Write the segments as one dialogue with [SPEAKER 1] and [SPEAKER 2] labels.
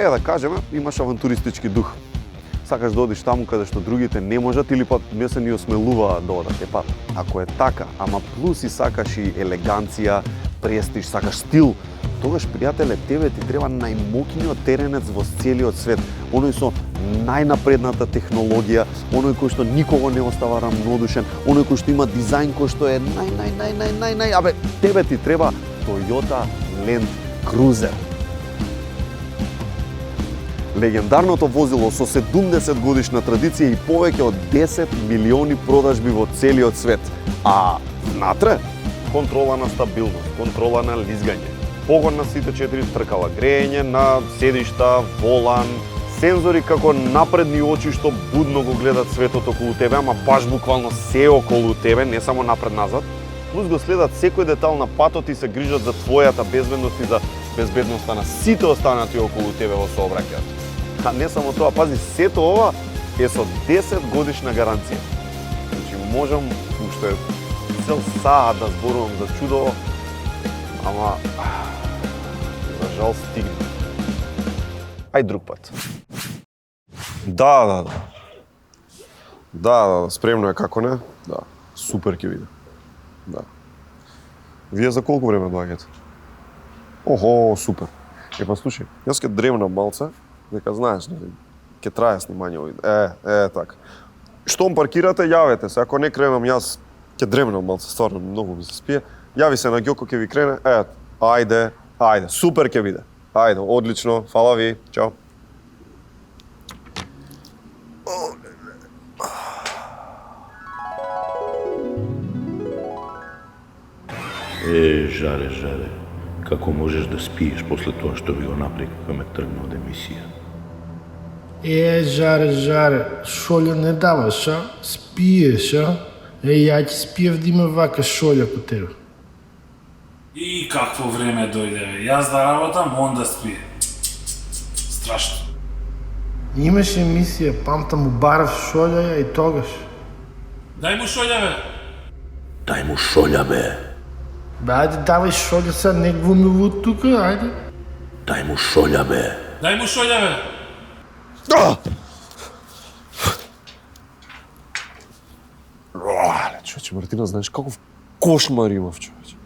[SPEAKER 1] да кажеме, имаш авантуристички дух. Сакаш да одиш таму каде што другите не можат или пак не се ни осмелуваат да одат. Ако е така, ама плюс и сакаш и елеганција, престиж, сакаш стил, тогаш, пријателе, тебе ти треба најмокниот теренец во целиот свет. Оној со најнапредната технологија, оној кој што никого не остава рамнодушен, оној кој што има дизајн кој што е абе, тебе ти треба Toyota Land Cruiser. Легендарното возило со 70 годишна традиција и повеќе од 10 милиони продажби во целиот свет. А внатре, контрола на стабилност, контрола на лизгање, погон на сите 4 тркала, грејење на седишта, волан, сензори како напредни очи што будно го гледат светот околу тебе, ама баш буквално се околу тебе, не само напред-назад. Плюс го следат секој детал на патот и се грижат за твојата безбедност и за безбедноста на сите останати околу тебе во сообраќајот. А не само тоа, пази, сето ова е со 10 годишна гаранција. Значи, можам уште цел саат да зборувам за чудо, ама за жал стигна. Ај друг пат. Да, спремно е, како не? Да, супер ќе биде. Да. Вие за колку време доаѓате? Охо, супер. Па слушај, јас ке дремнам малце, дека знаеш, ќе трае снимање овој. Така. Штом паркирате, јавете се. Ако не кренам јас, ќе дремнам малце, стварно многу ми се спие. Јави се на Ѓоко, ќе ви крене. Ајде, супер ќе биде. Ајде, одлично, фала ви, чао.
[SPEAKER 2] Жаре, како можеш да спиеш после тоа што ви го направи кога ме тргна од емисија?
[SPEAKER 3] Жаре, шолја не даваш, а? Спиеш, а? Ја ќе спиев да има вака шолја ко тебе.
[SPEAKER 4] И какво време дојде, бе. Јас да работам, он да спие. Страшно.
[SPEAKER 3] Имаш емисија, памтам му барав шолја и тогаш.
[SPEAKER 4] Дај му шолја, бе.
[SPEAKER 2] Дај му шолја, бе.
[SPEAKER 3] Бе, ајде, давај шолја сега, не глуми луд тука, ајде.
[SPEAKER 2] Дај му шолја, бе.
[SPEAKER 4] Дај му шолја, бе.
[SPEAKER 1] Човече, Мартина, знаеш каков кошмар имав, човече.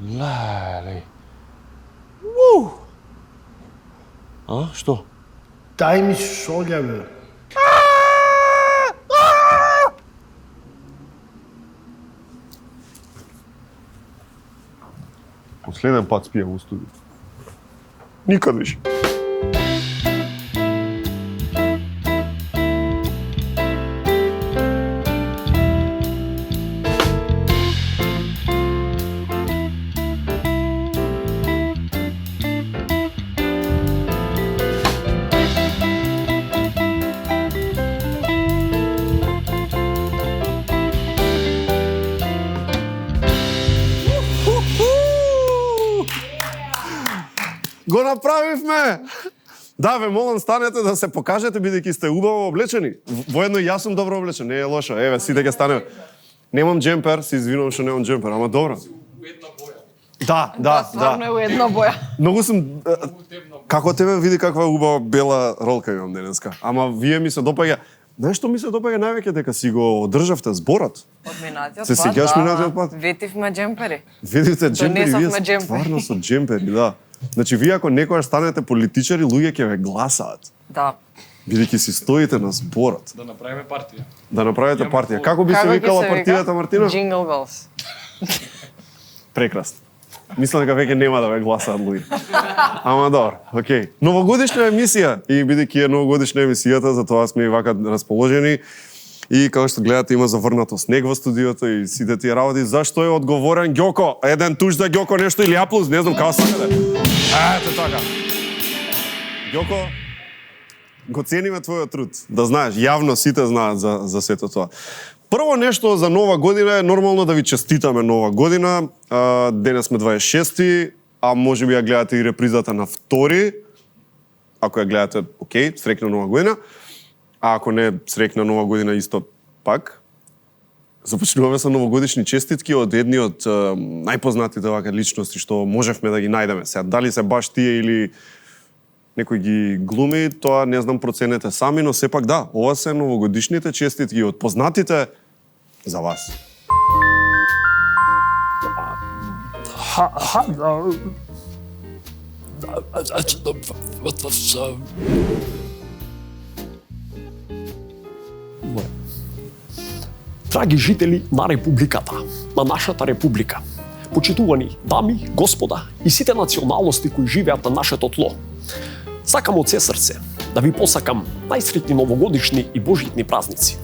[SPEAKER 1] Леле. А, што?
[SPEAKER 3] Дај ми шолја, бе.
[SPEAKER 1] Последен пат спијам у студио. Никад више. Го направивме! Да, ве молам, станете да се покажете, бидејќи сте убаво облечени. Воедно и јас сум добро облечен, не е лошо. Еве, сите ќе станеме. Немам джемпер, се извинувам што немам джемпер, ама добро. Да.
[SPEAKER 5] Стварно е у една боја.
[SPEAKER 1] Многу сум... Како тебе види каква убава бела ролка имам денеска. Ама вие ми се допаѓа... Знаеш што ми се допаѓа највеќе, дека си го одржавте зборот?
[SPEAKER 5] Од минатиот
[SPEAKER 1] Се сеќаваш минатиот пат?
[SPEAKER 5] Ветивме джемпери.
[SPEAKER 1] Видите джемпери, вие
[SPEAKER 5] Донесовме джемпери.
[SPEAKER 1] стварно со джемпери, да. Значи, вие ако некојаш станете политичари, луѓе ќе ве гласаат.
[SPEAKER 5] Да.
[SPEAKER 1] Бидејќи си стоите на зборот.
[SPEAKER 6] Да направиме партија.
[SPEAKER 1] Да направите партија. Како би се
[SPEAKER 5] Како ќе
[SPEAKER 1] викала
[SPEAKER 5] се вика?
[SPEAKER 1] партијата, Мартина?
[SPEAKER 5] Jingle bells.
[SPEAKER 1] Прекрасно. Мислам дека веќе нема да ве гласаат луѓе. Ама добро, окей. Новогодишна емисија и бидејќи е новогодишна емисијата, затоа сме и вака расположени. И како што гледате има заврнато снег во студиото и сите тие работи. Зашто е одговорен Ѓоко? Еден туш за Ѓоко нешто или аплауз, не знам како сакате. Ето така. Ѓоко, го цениме твојот труд. Да знаеш, јавно сите знаат за сето тоа. Прво нешто за нова година е нормално да ви честитаме нова година. Денес сме 26-ти, а може би ја гледате и репризата на 2-ри. Ако ја гледате, окей, срекна нова година. А ако не, срекна нова година исто пак. Започнуваме со новогодишни честитки од едни од најпознатите вака личности што можевме да ги најдеме. Сега, дали се баш тие или некој ги глуми, тоа не знам проценете сами, но сепак да, ова се новогодишните честитки од познатите за вас.
[SPEAKER 6] Драги жители на Републиката, на нашата Република, почитувани дами, господа и сите националности кои живеат на нашето тло, сакам од се срце да ви посакам најсретни новогодишни и божитни празници.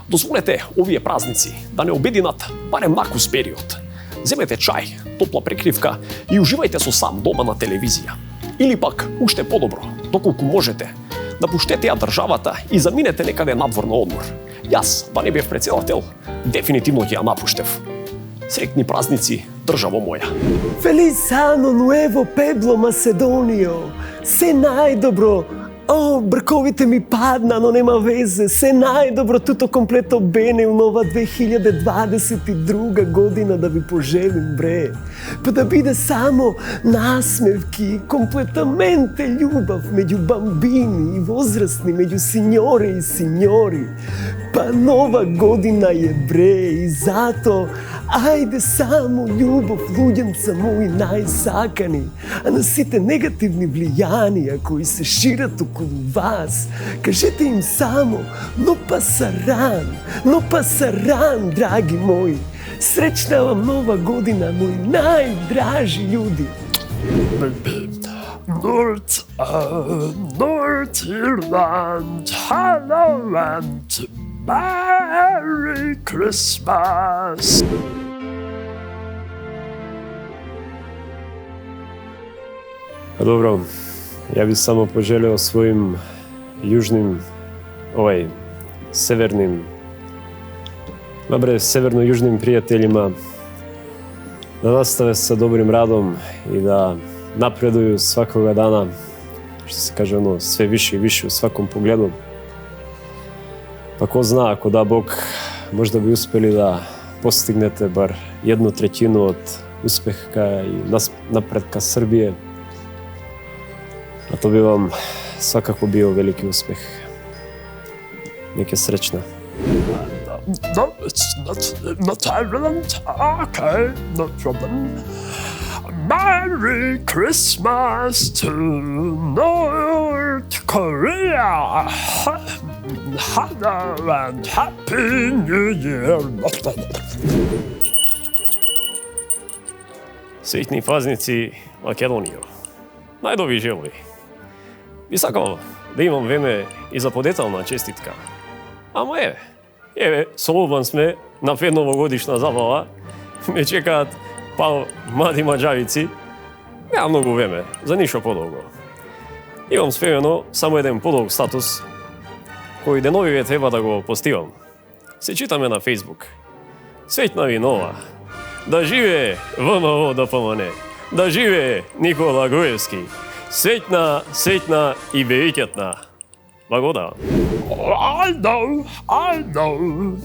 [SPEAKER 6] Дозволете овие празници да не обединат барем накус период. Земете чај, топла прекривка и уживајте со сам дома на телевизија. Или пак, уште подобро, доколку можете, напуштете ја државата и заминете некаде надвор на одмор. Јас, да не бев председател, дефинитивно ќе ја напуштев. Среќни празници, државо моја.
[SPEAKER 7] Feliz ano nuevo, Peblo Macedonio. Се најдобро. О, брковите ми падна, но нема везе. Се најдобро туто комплето бене у нова 2022 година да ви пожелим, бре. Па да биде само насмевки, комплетаменте љубав меѓу бамбини и возрастни, меѓу синьори и синьори. Па нова година е, бре, и зато ајде само љубов, луѓенца мои најсакани, а на сите негативни влијанија кои се шират околу вас, кажете им само но пасаран, драги мои. Среќна вам нова година, мои најдражи људи.
[SPEAKER 6] North Irland, hello and Merry Christmas!
[SPEAKER 8] Dobro, ja bih samo poželio svojim južnim, severno-južnim prijateljima da nastave sa dobrim radom i da napreduju svakoga dana, što se kaže sve više i više u svakom pogledu. Pa ko zna, ako da Bog, možda bi uspjeli da postignete bar 1/3 od uspeha i napretka Srbije. A to bi vam svakako bio veliki uspeh. Nek je srećna.
[SPEAKER 6] No, it's not Ireland. Okay, no problem. Merry Christmas to North Korea. Hello and Happy New Year.
[SPEAKER 8] Sretni praznici Makedonijo. Najdovi želovi. I sакам да имам време и за подетална честитка. Ама солобан сме на предновогодишна забава. Ме чекаат млади маđавици. Нема многу време, за ништо подолго. Имам спремено само еден подолг статус, кој деновиве треба да го постивам. Се читаме на Facebook. Светна ви нова. Да живее ВМРО ДПМН. Да живее Никола Груевски. Светна и великетна. Благода.
[SPEAKER 6] I know.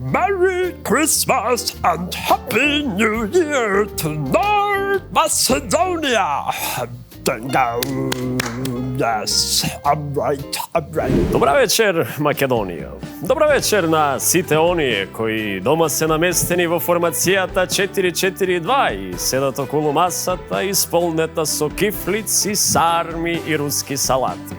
[SPEAKER 6] Merry Christmas and Happy New Year to North Macedonia. Bingo. Yes, I'm right.
[SPEAKER 8] Добра вечер, Македонија. Добра вечер на сите оние кои дома се наместени во формацијата 4-4-2 и седат околу масата исполнета со кифлици, сарми и руски салати.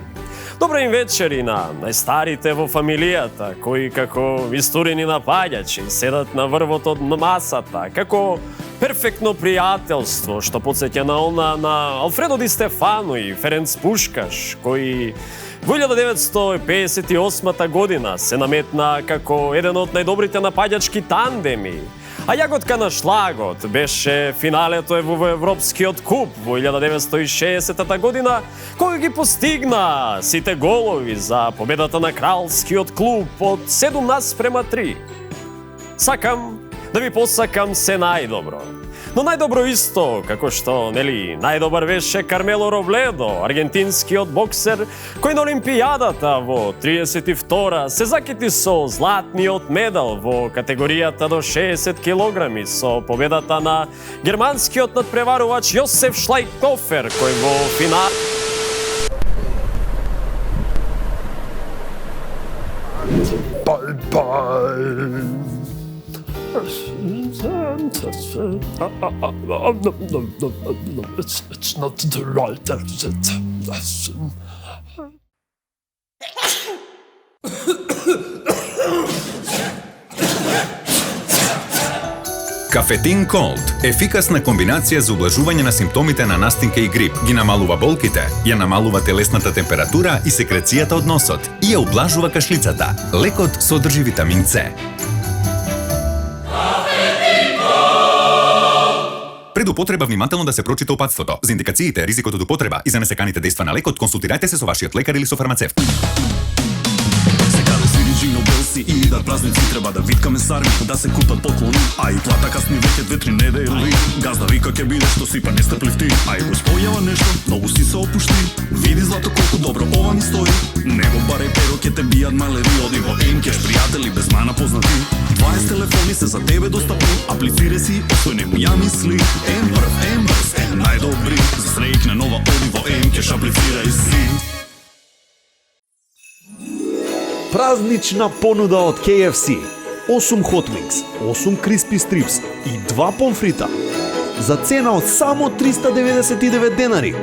[SPEAKER 8] Добра им вечер и на најстарите во фамилијата, кои како истурени напаѓачи седат на врвот од масата, како перфектно пријателство, што потсеќа на Алфредо Ди Стефано и Ференц Пушкаш, кои во 1958 година се наметна како еден од најдобрите напаѓачки тандеми. А јаготка на шлагот беше финалето во Европскиот куп во 1960 година, кој ги постигна сите голови за победата на кралскиот клуб од 17:3. Сакам да ви посакам се најдобро. Но најдобро исто, како што, најдобар беше Кармело Робledо, аргентинскиот боксер, кој на Олимпијадата во 32 се закити со златниот медал во категоријата до 60 килограми со победата на германскиот надпреварувач Јосеф Шлајкофер, кој во финал
[SPEAKER 6] It's not the right
[SPEAKER 9] Кафетин Колд – ефикасна комбинација за ублажување на симптомите на настинка и грип. Ги намалува болките, ја намалува телесната температура и секрацијата од носот и ја ублажува кашлицата. Лекот содржи витамин С. Пред употреба внимателно да се прочита опатството. За индикациите, ризикот од употреба и за несеканите дејства на лекот, консултирајте се со вашиот лекар или со фармацевт.
[SPEAKER 10] И да празници треба да виткаме сарми, да се купат поклони, а и плата касни веќе 2-3 недели. Газда вика ке биде што сипа не стъпливти, а и го спојава нешто, многу си се опушти. Види злато колку добро ова ни стои. Него баре перо ке те бијат малери, оди во Емкеш, пријатели без мана познати. 20 телефони се за тебе достапни, аплицирај си, освој нему ја мисли. Ембрс, најдобри, за среќна нова оди во Емкеш, аплицирај си.
[SPEAKER 1] Празнична понуда од KFC. 8 Hot Wings, 8 Crispy Strips и 2 помфрита за цена од само 399 денари.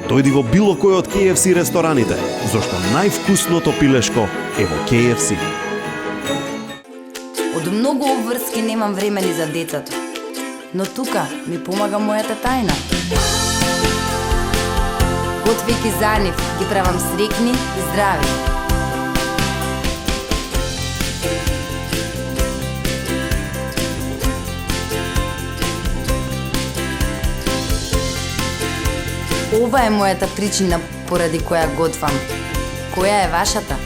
[SPEAKER 1] Дојди во било кој од KFC рестораните, зашто највкусното пилешко е во KFC.
[SPEAKER 11] Од многу обврски немам време ни за децата, но тука ми помага мојата тајна. Готвејќи за нив, ги правам среќни и здрави. Ова е мојата причина поради која готвам. Која е вашата?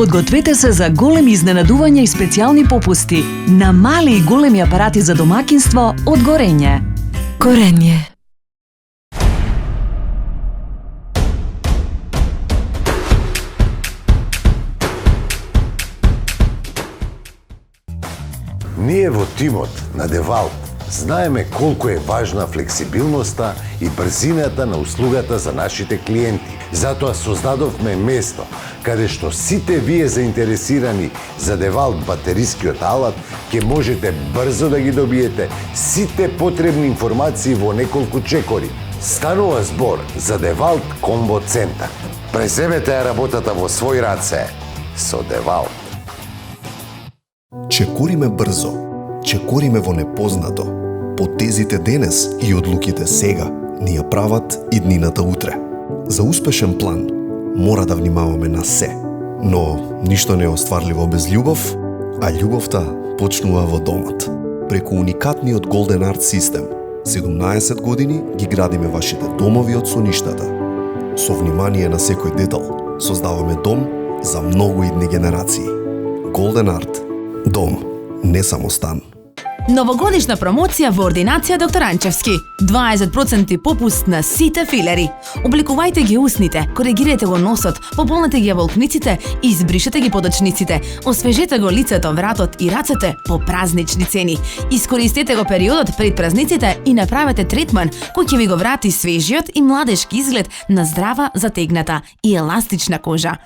[SPEAKER 12] Подгответе се за големи изненадувања и специјални попусти на мали и големи апарати за домакинство од Горење. Горење.
[SPEAKER 13] Ние во тимот на Девалт знаеме колку е важна флексибилноста и брзината на услугата за нашите клиенти. Затоа создадовме место каде што сите вие заинтересирани за Девалт батерискиот алат ќе можете брзо да ги добиете сите потребни информации во неколку чекори. Станува збор за Девалт Комбо Центар. Преземете ја работата во свој раце со Девалт.
[SPEAKER 14] Чекориме брзо, чекориме во непознато. Потезите денес и одлуките сега ни ја прават иднината утре. За успешен план мора да внимаваме на се, но ништо не е остварливо без љубов, а љубовта почнува во домот. Преку уникатниот Golden Art систем, 17 години ги градиме вашите домови од соништата. Со внимание на секој детал, создаваме дом за многу идни генерации. Golden Art. Дом, не само стан.
[SPEAKER 15] Новогодишна промоција во ординација доктор Анчевски. 20% попуст на сите филери. Обликувајте ги усните, коригирајте го носот, пополнете ги волкниците и избришете ги подочниците. Освежете го лицето, вратот и рацете по празнични цени. Искористете го периодот пред празниците и направете третман кој ќе ви го врати свежиот и младешки изглед на здрава, затегната и еластична кожа.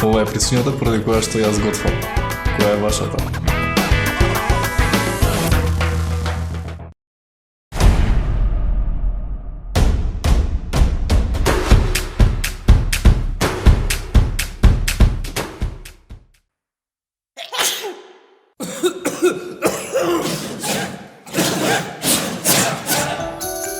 [SPEAKER 16] Ова е причината поради која што јас готвам. Која е вашата?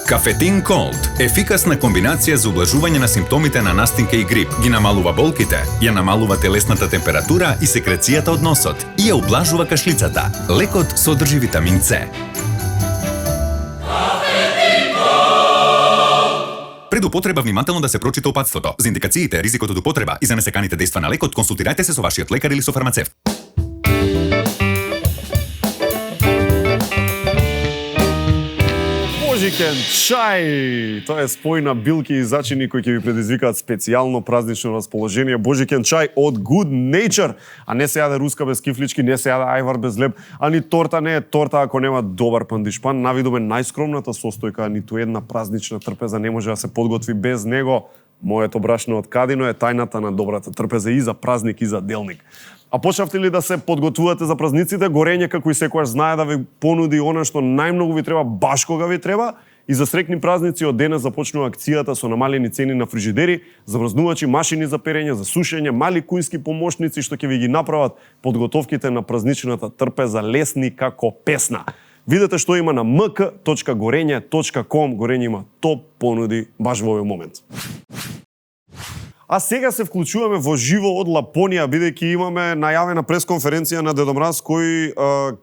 [SPEAKER 9] Кафетин Колд – ефикасна комбинација за ублажување на симптомите на настинка и грип. Ги намалува болките, ја намалува телесната температура и секрецијата од носот и ја ублажува кашлицата. Лекот содржи витамин С. Пред употреба внимателно да се прочита упатството. За индикациите, ризикот од употреба и за несеканите дејства на лекот, консултирајте се со вашиот лекар или со фармацевт.
[SPEAKER 1] Божикен чај! Тоа е спој на билки и зачини кои ќе ви предизвикаат специјално празнично расположение. Божикен чај од Good Nature. А не се јаде руска без кифлички, не се јаде ајвар без леб, а ни торта не е торта ако нема добар пандишпан. Навидоме најскромната состојка, ниту една празнична трпеза не може да се подготви без него. Моето брашно од Кадино е тајната на добрата трпеза и за празник и за делник. А почнавте ли да се подготвувате за празниците? Горење, како и секојаш, знае да ви понуди она што најмногу ви треба, баш кога ви треба. И за срекни празници од денес започнува акцијата со намалени цени на фрижидери, замрзнувачи, машини за перење, за сушење, мали кујнски помошници што ќе ви ги направат подготовките на празничната трпеза лесни како песна. Видете што има на mk.gorenje.com. Горење има топ понуди баш во овој момент. А сега се вклучуваме во живо од Лапонија, бидејќи имаме најавена пресконференција на Дедо Мраз, кој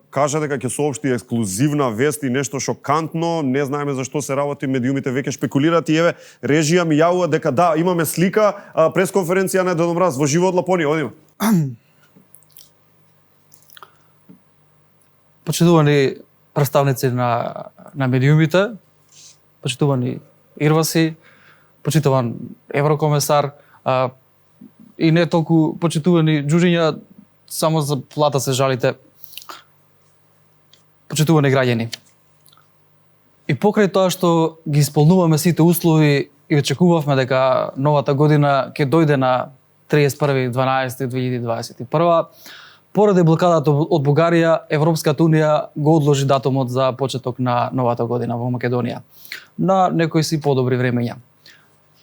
[SPEAKER 1] кажа дека ќе соопшти ексклузивна вест и нешто шокантно. Не знаеме за што се работи, медиумите веќе шпекулираат и еве режија ми јавува дека да, имаме слика, пресконференција на Дедо Мраз во живо од Лапонија. Одиме.
[SPEAKER 17] Почитувани представници на медиумите, почитувани ирваси, почитуван еврокомесар, и не толку почитувани джуџиња, само за плата се жалите. Почитувани граѓани. И покрај тоа што ги исполнуваме сите услови и очекувавме дека новата година ќе дојде на 31.12.2021, поради блокадата од Бугарија, Европската унија го одложи датумот за почеток на новата година во Македонија на некои си подобри времења.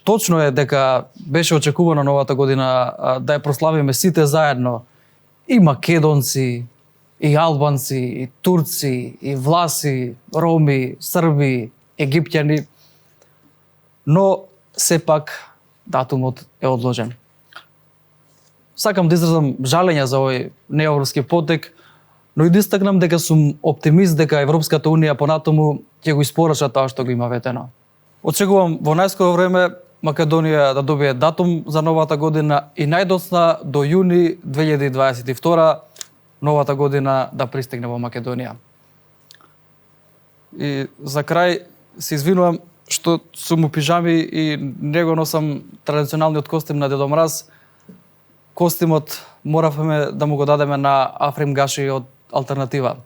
[SPEAKER 17] Точно е дека беше очекувано новата година да ја прославиме сите заедно, и македонци, и албанци, и турци, и власи, роми, срби, египтјани, но сепак датумот е одложен. Сакам да изразам жалење за овој неевропски потек, но и да истакнам дека сум оптимист дека Европската унија понатаму ќе го испорача тоа што го има ветено. Очекувам во најскоро време Македонија да добие датум за новата година и најдоцна до јуни 2022 новата година да пристигне во Македонија. И за крај се извинувам што сум у пижами и не го носам традиционалниот костим на Дедо Мраз. Костимот моравме да му го дадеме на Африм Гаши од Алтернатива.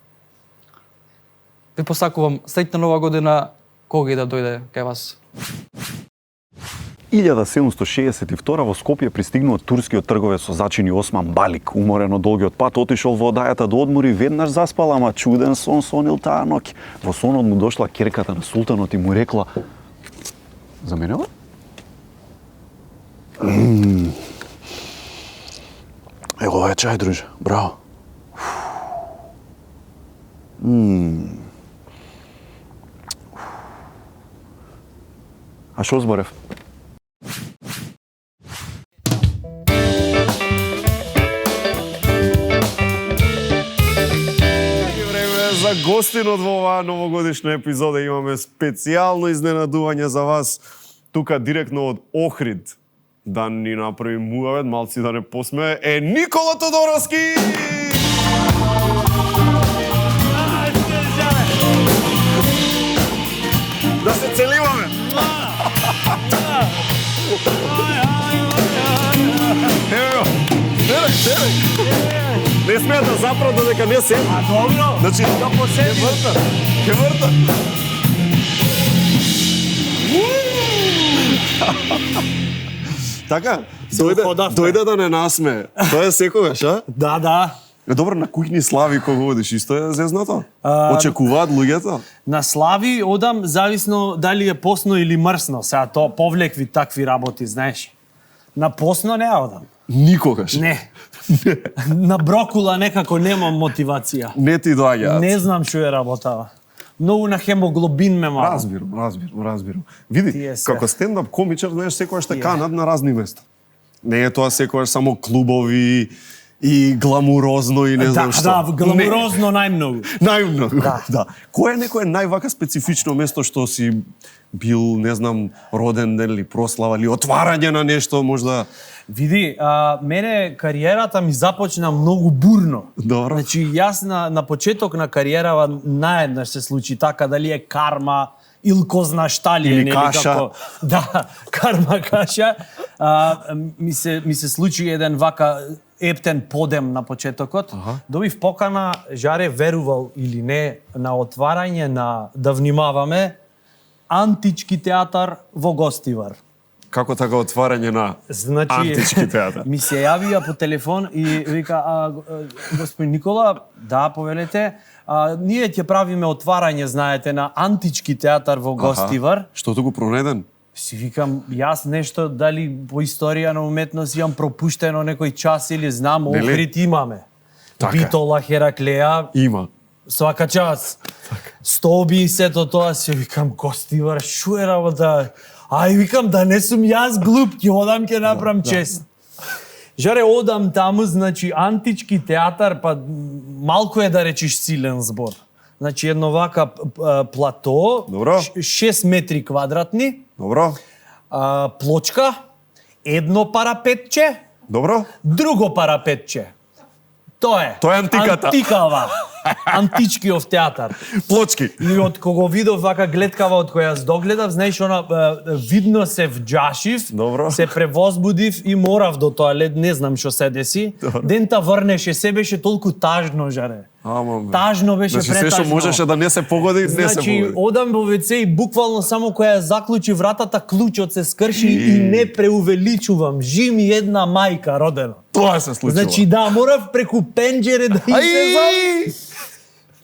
[SPEAKER 17] Ви посакувам среќна нова година, кога и да дојде кај вас.
[SPEAKER 1] 1762 во Скопје пристигнува турскиот трговец со зачини Осман Балик. Уморен од долгиот пат, отишол во одајата да одмори, веднаш заспал, ама чуден сон сонил таа ноќ. Во сонот му дошла ќерката на султанот и му рекла: "За мене ова?" Ево, ова е чај, друже. Браво. А шо зборев? За гостинот во оваа новогодишна епизода имаме специјално изненадување за вас. Тука директно од Охрид да ни направи муавет, малци да не посмее, е Никола Тодоровски! Да се целиваме! Ево, не смеја да запрат додека не се. А добро. Значи, ќе врта. Така, Дојде да не насме. Тоа е секогаш, а?
[SPEAKER 18] Да.
[SPEAKER 1] Добро, на куќни слави кога одиш, исто е зезнато? Очекуваат луѓето?
[SPEAKER 18] На слави одам зависно дали е посно или мрсно. Сега тоа повлекви такви работи, знаеш. На посно не одам.
[SPEAKER 1] Никогаш?
[SPEAKER 18] Не. На брокула некако немам мотивација.
[SPEAKER 1] Не ти доаѓаат?
[SPEAKER 18] Не знам што е работава. Многу на хемоглобин ме мара.
[SPEAKER 1] Разбирам. Види, како стендап комичар, знаеш, секогаш те канат на разни места. Не е тоа секогаш само клубови и гламурозно и не знам што.
[SPEAKER 18] Да, гламурозно најмногу.
[SPEAKER 1] Најмногу, да. Кој е некое највака специфично место што си бил, не знам, роден ден или прослава или отварање на нешто, можда?
[SPEAKER 18] Види, мене кариерата ми започна многу бурно.
[SPEAKER 1] Добро.
[SPEAKER 18] Значи, јас на почеток на кариерава наеднаш се случи така, дали е карма, или ко зна шта ли е,
[SPEAKER 1] или каша.
[SPEAKER 18] Да, карма каша. Ми се случи еден вака ептен подем на почетокот. Добив покана, Жаре верувал или не, на отварање на, да внимаваме, Антички театар во Гостивар.
[SPEAKER 1] Како така отварање на Антички театар?
[SPEAKER 18] Ми се јавија по телефон и вика, господин Никола, да, повелете, ние ќе правиме отварање, знаете, на Антички театар во Гостивар.
[SPEAKER 1] Штото го пронеден?
[SPEAKER 18] Си викам, јас нешто, дали по историја на уметност имам пропуштено некој час или знам, Охрид имаме. Битола, Хераклеја.
[SPEAKER 1] Има.
[SPEAKER 18] Свака час. Стоби и сето тоа, си викам, Гостивар, шо е работа? Ај, викам, да не сум јас глуп, ќе одам, ќе направам чест. Жаре, одам таму, значи, Антички театар, па малку е да речиш силен збор. Значи, едно вака плато, 6 метри квадратни, плочка, едно парапетче, друго парапетче. Тоа е.
[SPEAKER 1] Тоа е антиката.
[SPEAKER 18] Антикава. Античкиов театар.
[SPEAKER 1] Плочки.
[SPEAKER 18] И од кога видов вака гледкава од која јас догледав, знаеш, она видно се вџашив, се превозбудив и морав до тоалет, не знам што се деси. Дента врнеше, се беше толку тажно, Жаре. Тажно беше,
[SPEAKER 1] значи,
[SPEAKER 18] претажно.
[SPEAKER 1] Значи, се што можеше да не се погоди, не се погоди.
[SPEAKER 18] Значи, одам во ВЦ и буквално само која заклучи вратата, клучот се скрши и не преувеличувам. Жими една мајка родена.
[SPEAKER 1] Тоа се случило.
[SPEAKER 18] Значи, да, морав преку пенџере да излезам.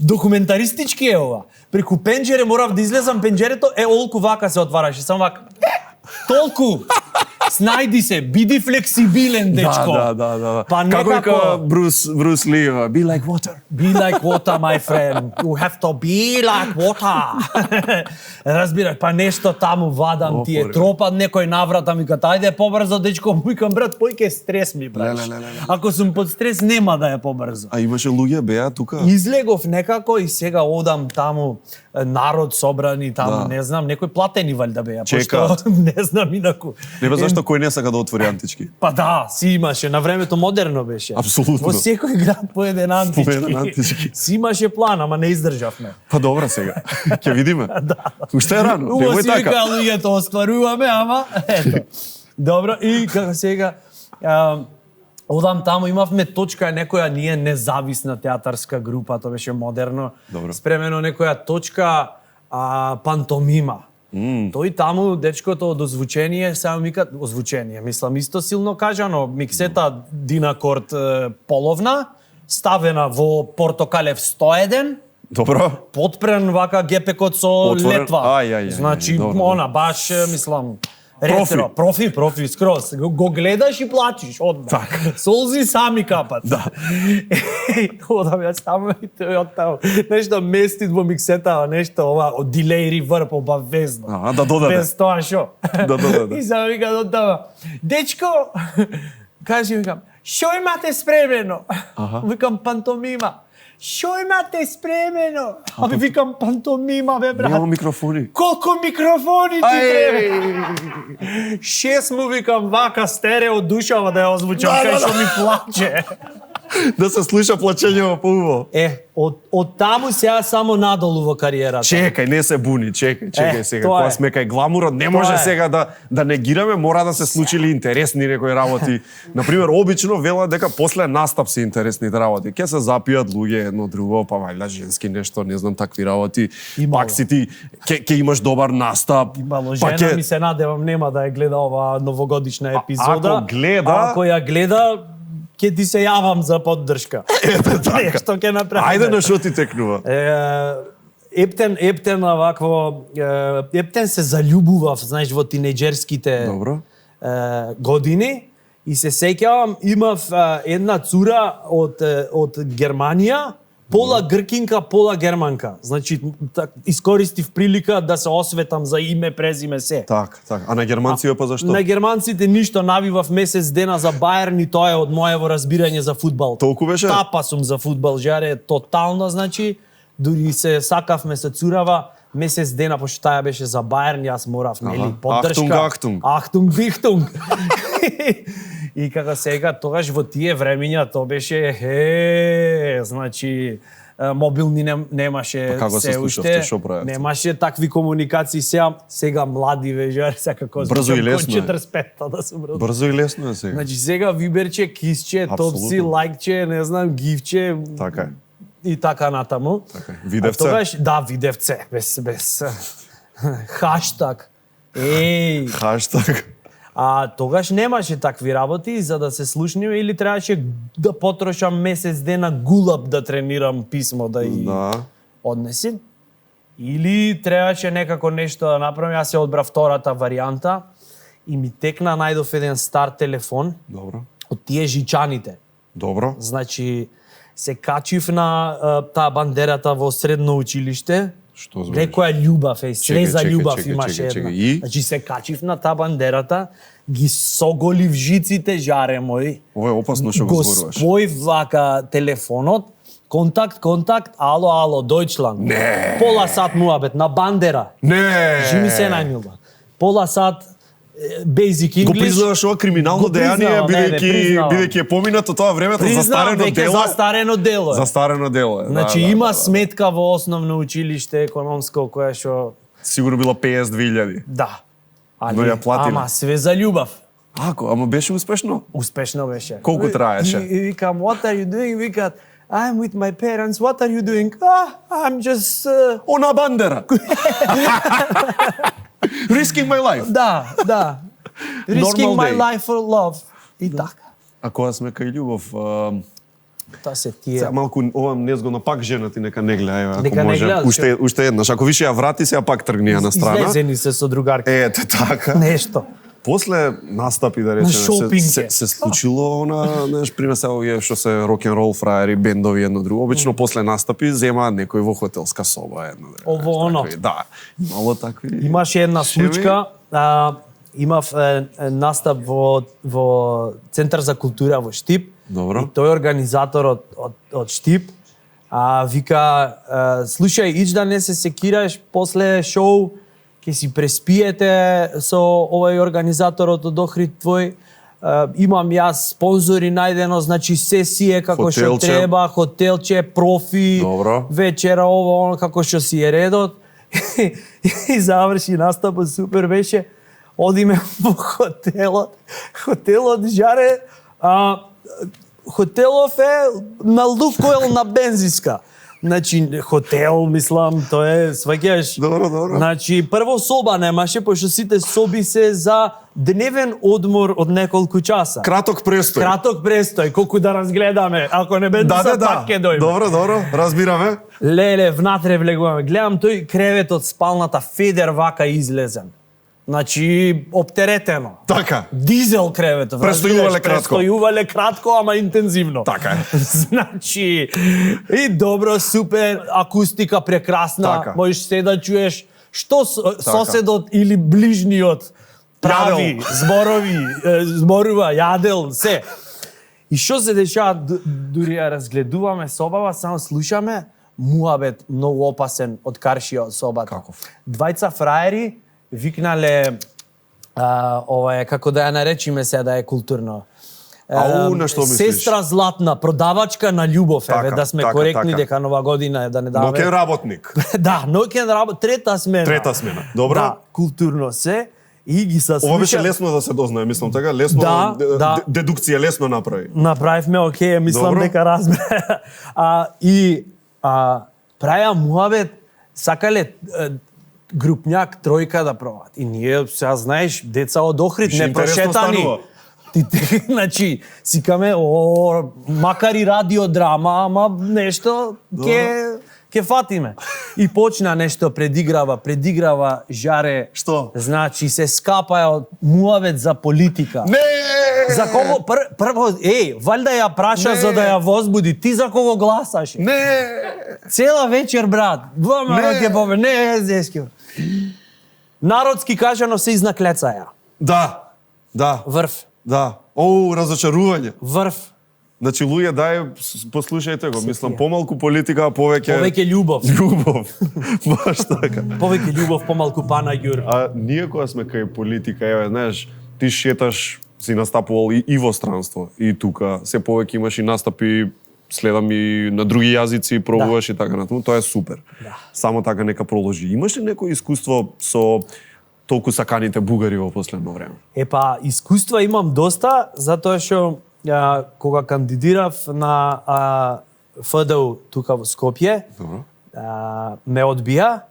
[SPEAKER 18] Документаристички е ова. Преку пенџере морав да излезам, пенџерето олку вака се отвараше, само вака. Толку. Снајди се, биди флексибилен, дечко.
[SPEAKER 1] Да.
[SPEAKER 18] Па
[SPEAKER 1] како
[SPEAKER 18] некако
[SPEAKER 1] Брус Ли, be like water.
[SPEAKER 18] Be like water, my friend. You have to be like water. Разбираш, па нешто таму вадам тие тропат некој наврата ми ката, ајде побрзо, дечко, викам брат, појке стрес ми брат. Ако сум под стрес нема да е побрзо.
[SPEAKER 1] А имаше луѓе беа тука?
[SPEAKER 18] Излегов некако и сега одам таму, народ собрани таму, не знам, некој платени валјда беа, пошто не знам инаку.
[SPEAKER 1] Не бе зашто кој не сака да отвори Антички?
[SPEAKER 18] Па да, си имаше, на времето модерно беше.
[SPEAKER 1] Апсолутно.
[SPEAKER 18] Во секој град по еден Антички. Си имаше план, ама не издржавме.
[SPEAKER 1] Па добра сега. Ќе видиме. Уште е рано, немој така.
[SPEAKER 18] Сега луѓето остваруваме, ама ето. Добро, и како сега одам таму, имавме точка некоја ние независна театарска група, тоа беше модерно. Спремено некоја точка пантомима. Тој таму, дечкото од озвучение, само микат, озвучение, мислам исто силно кажано, миксета Динакорд половна, ставена во Портокалев 101,
[SPEAKER 1] добро.
[SPEAKER 18] Подпрен вака гепекот со летва. Значи, она, баш, мислам, ретро. Профи, скроз. Го гледаш и плачиш одма. Солзи сами капат.
[SPEAKER 1] Да.
[SPEAKER 18] Одам јас таму и тој од таму. Нешто местит во миксета, нешто ова, од дилей ривърп обавезно.
[SPEAKER 1] Да додаде.
[SPEAKER 18] Без тоа шо.
[SPEAKER 1] Да.
[SPEAKER 18] И само вика до тама. Дечко, кажи викам, шо имате спремено? Викам пантомима. Шо имате спремено? Абе викам пантомима, бе брат.
[SPEAKER 1] Нема микрофони.
[SPEAKER 18] Колку микрофони ти треба? 6 му викам вака стерео душава да ја озвучам, кај шо ми плаче.
[SPEAKER 1] Да се слуша плачење во поуво.
[SPEAKER 18] Од таму сега само надолу во кариерата.
[SPEAKER 1] Чекај, не се буни, чекај сега.
[SPEAKER 18] тоа
[SPEAKER 1] Кога сме кај гламурот, не може сега да негираме, мора да се случили интересни некои работи. Например, обично велат дека после настап се интересните работи. Ке се запијат луѓе едно друго, па вајда женски нешто, не знам, такви работи. Пак си ти ке имаш добар настап.
[SPEAKER 18] Имало жена ми се надевам нема да ја гледа ова новогодишна епизода.
[SPEAKER 1] Ако гледа,
[SPEAKER 18] ако ја гледа, ќе ти се јавам за поддршка.
[SPEAKER 1] Ето така.
[SPEAKER 18] Што ќе направиме?
[SPEAKER 1] Ајде на што ти текнува.
[SPEAKER 18] Ептен вакво, Ептен се заљубував, знаеш, во тинејџерските години и се сеќавам, имав една цура од Германија, пола гркинка, пола германка. Значи, искористив прилика да се осветам за име, презиме, се.
[SPEAKER 1] Така. А на германците па зашто?
[SPEAKER 18] На германците ништо, навивав месец дена за Бајерн и тоа е од моево разбирање за фудбал.
[SPEAKER 1] Толку беше?
[SPEAKER 18] Тапа сум за фудбал, жаре, тотално, значи, дури се сакавме со цурава, месец дена, пошто таа беше за Бајерн, јас морав, нели, поддршка. Ахтунг, бихтунг. И како сега, тогаш во тие времиња, то беше, значи, мобилни немаше се уште, немаше такви комуникации сега млади вежар, секако
[SPEAKER 1] брзо и лесно
[SPEAKER 18] 45-та да се брзо.
[SPEAKER 1] Брзо и лесно е сега.
[SPEAKER 18] Значи сега виберче, кисче, топси, лайкче, не знам, гифче.
[SPEAKER 1] Така е.
[SPEAKER 18] И така натаму.
[SPEAKER 1] Така е. Видевце?
[SPEAKER 18] Тогаш, да, видевце, без хаштаг.
[SPEAKER 1] Хаштаг.
[SPEAKER 18] А тогаш немаше такви работи, за да се слушнеме или требаше да потрошам месец дена гулаб да тренирам писмо да и однесим. Или требаше некако нешто да направам. Јас се одбрав втората варијанта и ми текна, најдов еден стар телефон.
[SPEAKER 1] Добро.
[SPEAKER 18] Од тие жичаните.
[SPEAKER 1] Добро.
[SPEAKER 18] Значи, се качив на таа бандерата во средно училиште.
[SPEAKER 1] Што збориш?
[SPEAKER 18] Некоја љубав, слеза љубав имаше една.
[SPEAKER 1] И?
[SPEAKER 18] Значи се качив на таа бандерата, ги соголив жиците, жаре мој.
[SPEAKER 1] Ова е опасно што го зборуваш.
[SPEAKER 18] Го споив вака телефонот, контакт, ало, Дојчланд.
[SPEAKER 1] Не.
[SPEAKER 18] Пола сат муабет на бандера.
[SPEAKER 1] Не.
[SPEAKER 18] Жими се најмилба. Пола сат basic English.
[SPEAKER 1] Го признаваш ова криминално дејание, бидејќи е поминато тоа времето, застарено дело.
[SPEAKER 18] Застарено дело.
[SPEAKER 1] Застарено дело.
[SPEAKER 18] Значи има сметка во основно училиште економско која што
[SPEAKER 1] сигурно била 52.000.
[SPEAKER 18] Да.
[SPEAKER 1] Но ја платиле.
[SPEAKER 18] Ама све за љубав.
[SPEAKER 1] Ама беше успешно?
[SPEAKER 18] Успешно беше.
[SPEAKER 1] Колку траеше?
[SPEAKER 18] И викам, what are you doing? Викат, I'm with my parents. What are you doing? I'm just...
[SPEAKER 1] Она бандера. Risking my life.
[SPEAKER 18] Да. Risking my life for love. И така.
[SPEAKER 1] А кога сме кај љубов,
[SPEAKER 18] Тоа се тие.
[SPEAKER 1] Сега малку ова незгодно пак жена ти нека не гледа, ако
[SPEAKER 18] Нека не
[SPEAKER 1] може.
[SPEAKER 18] гледа,
[SPEAKER 1] Уште еднаш, ако више ја врати, сега пак тргни ја на страна.
[SPEAKER 18] Излезени се со другарки.
[SPEAKER 1] Ето така.
[SPEAKER 18] Нешто.
[SPEAKER 1] После настапи, да речеме, се случило она, знаеш, пример се овие што се рок-н-рол фраери, бендови едно друго. Обично после настапи зема некој во хотелска соба едно.
[SPEAKER 18] Ово оно.
[SPEAKER 1] Да, мало такви.
[SPEAKER 18] Имаше една случка, имав настап во Центар за култура во Штип.
[SPEAKER 1] Добро.
[SPEAKER 18] И тој организаторот од Штип вика, слушај, ич да не се секираш после шоу, ќе си преспиете со овој организаторот од Охрид твој. Имам јас спонзори најдено, значи се си е како што треба, хотелче, профи,
[SPEAKER 1] добро.
[SPEAKER 18] Вечера, ово, како што си е редот. И заврши настапот, супер беше. Одиме во хотелот. Хотелот жаре, хотелов е на Лукойл на бензиска. Значи, хотел, мислам, тоа е, сваќаш.
[SPEAKER 1] Добро.
[SPEAKER 18] Значи, прво соба немаше, пошто сите соби се за дневен одмор од неколку часа.
[SPEAKER 1] Краток престој,
[SPEAKER 18] колку да разгледаме, ако не бе да пак ке дојме.
[SPEAKER 1] Добро, разбираме.
[SPEAKER 18] Леле, внатре влегуваме. Гледам тој креветот, спалната, федер вака излезен. Значи, оптеретено.
[SPEAKER 1] Така.
[SPEAKER 18] Дизел креветот.
[SPEAKER 1] Престојувале
[SPEAKER 18] кратко, ама интензивно.
[SPEAKER 1] Така е.
[SPEAKER 18] Значи, и добро, супер, акустика прекрасна.
[SPEAKER 1] Така.
[SPEAKER 18] Можеш се да чуеш што соседот или ближниот прави, зборува, јадел, се. И што се дешава, дури ја разгледуваме собава, само слушаме, муабет многу опасен од каршија од собата.
[SPEAKER 1] Каков?
[SPEAKER 18] Двајца фраери викнале, ова е, како да ја наречиме се да е културно,
[SPEAKER 1] Ау, на што мислиш?
[SPEAKER 18] Сестра Златна, продавачка на љубов, еве, да сме коректни дека нова година е, да не даваме.
[SPEAKER 1] Ноќен работник.
[SPEAKER 18] Да, ноќен работник, трета смена.
[SPEAKER 1] Трета смена. Добро.
[SPEAKER 18] Да, културно се. И ги се слуша.
[SPEAKER 1] Ова беше лесно да се дознае, мислам така, лесно дедукција лесно направи.
[SPEAKER 18] Направивме окей, мислам дека разбере. Праја муабет, сакале групњак тројка да пробат. И ние, сега знаеш, деца од Охрид, не прошетани. Значи, сикаме, макар и радиодрама, ама нешто ке фатиме. И почна нешто предиграва жаре.
[SPEAKER 1] Што?
[SPEAKER 18] Значи, се скапаја од муавет за политика.
[SPEAKER 1] Не!
[SPEAKER 18] За кого прво, валјда ја праша за да ја возбуди. Ти за кого гласаше?
[SPEAKER 1] Не!
[SPEAKER 18] Цела вечер, брат. Не, зешки. Народски кажано се изнаклецаја.
[SPEAKER 1] Да.
[SPEAKER 18] Врв.
[SPEAKER 1] Да. Разочарување.
[SPEAKER 18] Врв.
[SPEAKER 1] Значи, луѓе, послушајте го. Мислам, помалку политика, повеќе
[SPEAKER 18] љубов.
[SPEAKER 1] Љубов. Баш така.
[SPEAKER 18] Повеќе љубов, помалку панаѓур.
[SPEAKER 1] А ние кога сме кај политика, еве, знаеш, ти шеташ, си настапувал и во странство, и тука. Се повеќе имаш и настапи, следам и на други јазици, пробуваш и така натаму. Тоа е супер. Само така нека продолжи. Имаш ли некој искуство со толку саканите бугари во последно време?
[SPEAKER 18] Искуства имам доста, затоа што кога кандидирав на ФДУ тука во Скопје, ме одбија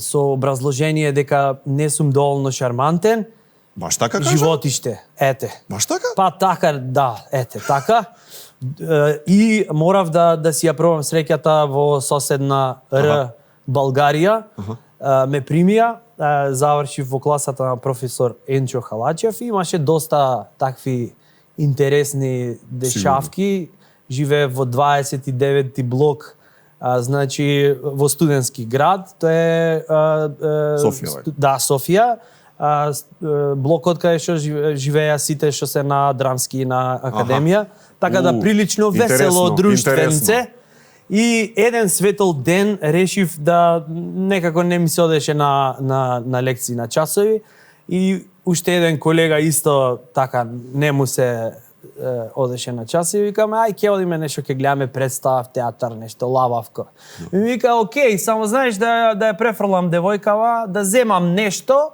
[SPEAKER 18] со образложение дека не сум доволно шармантен.
[SPEAKER 1] Баш така кажа?
[SPEAKER 18] Животиште, ете.
[SPEAKER 1] Баш така?
[SPEAKER 18] Така, да, ете, така. И морав да си ја пробам среќата во соседна Българија. Ме примија, завршив во класата на професор Енчо Халачев и имаше доста такви интересни дешавки. Живее во 29-ти блок, значи во студентски град, тоа е
[SPEAKER 1] Софија.
[SPEAKER 18] Да, Софија. Блокот каде што живеја сите што се на драмски и на академија, така да прилично весело друштвенце. И еден светол ден решив да некако не ми се одеше на лекции, на часови. И уште еден колега исто така не му се одеше на часови. Викаме, ќе одиме нешто, ќе гледаме представа в театар, нешто лабавко. И ми вика, окей, само знаеш да ја префрлам девојкава, да земам нешто